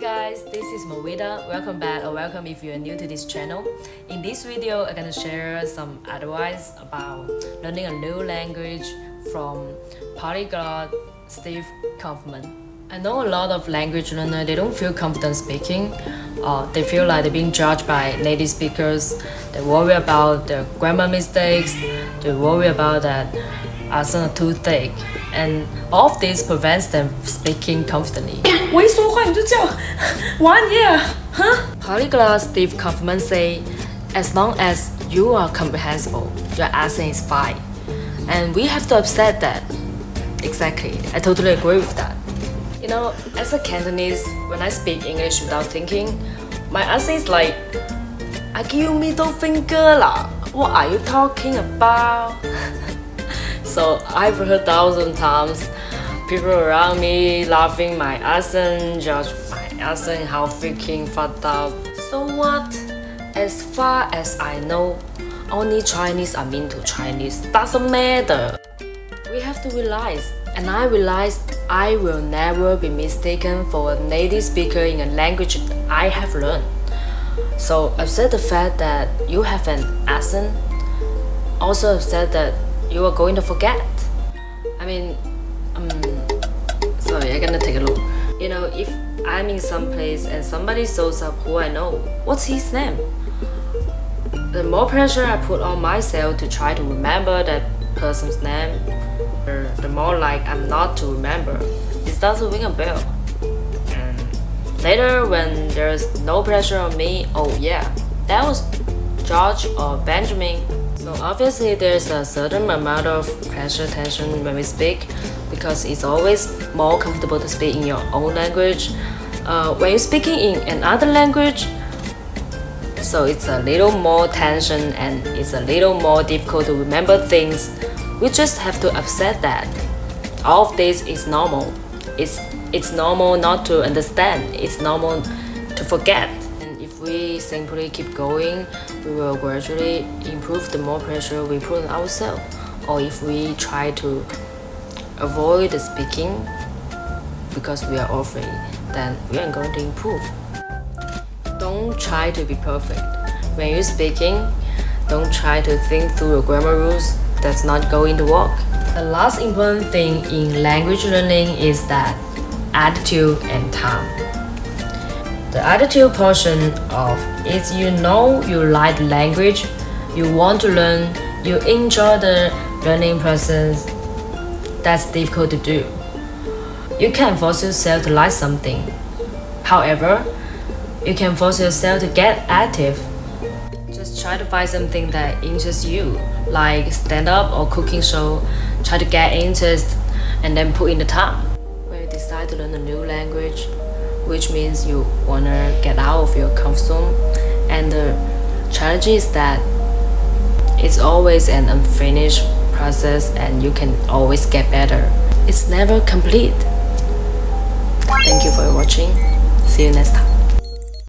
guys, this is Movida. Welcome back or welcome if you are new to this channel. In this video, I'm gonna share some advice about learning a new language from polyglot Steve Kaufman. I know a lot of language learners, they don't feel confident speaking. They feel like they're being judged by native speakers. They worry about their grammar mistakes. They worry about that accent too thick. And all of this prevents them speaking confidently. 我一说话你就叫玩耶，huh? Polyglot Steve Kaufman say, as long as you are comprehensible, your accent is fine. And we have to accept that. Exactly, I totally agree with that. You know, as a Cantonese, when I speak English without thinking, my accent is like, I give you middle finger lah. What are you talking about? So I've heard 1,000 times people around me laughing my accent, judge my accent, how freaking fucked up. So what? As far as I know, only Chinese are mean to Chinese. Doesn't matter. We have to realize, and I realized I will never be mistaken for a native speaker in a language I have learned. So accept the fact that you have an accent. Also accept that you are going to forget. Sorry, I'm gonna take a look. You know, if I'm in some place and somebody shows up who I know, what's his name? The more pressure I put on myself to try to remember that person's name, the more like I'm not to remember. It doesn't ring a bell. And later, when there's no pressure on me, oh yeah, that was George or Benjamin. So obviously there's a certain amount of pressure tension when we speak, because it's always more comfortable to speak in your own language. When you're speaking in another language, so it's a little more tension and it's a little more difficult to remember things. We just have to accept that. All of this is normal. It's normal not to understand. It's normal to forget. If we simply keep going, we will gradually improve the more pressure we put on ourselves. Or if we try to avoid the speaking because we are afraid, then we are going to improve. Don't try to be perfect. When you're speaking, don't try to think through your grammar rules. That's not going to work. The last important thing in language learning is that attitude and time. The attitude portion of is you know you like the language, you want to learn, you enjoy the learning process. That's difficult to do. You can't force yourself to like something. However, you can force yourself to get active. Just try to find something that interests you, like stand-up or cooking show. Try to get interest and then put in the time. When you decide to learn a new language, which means you wanna get out of your comfort zone, and the challenge is that it's always an unfinished process and you can always get better. It's never complete. Thank you for watching. See you next time.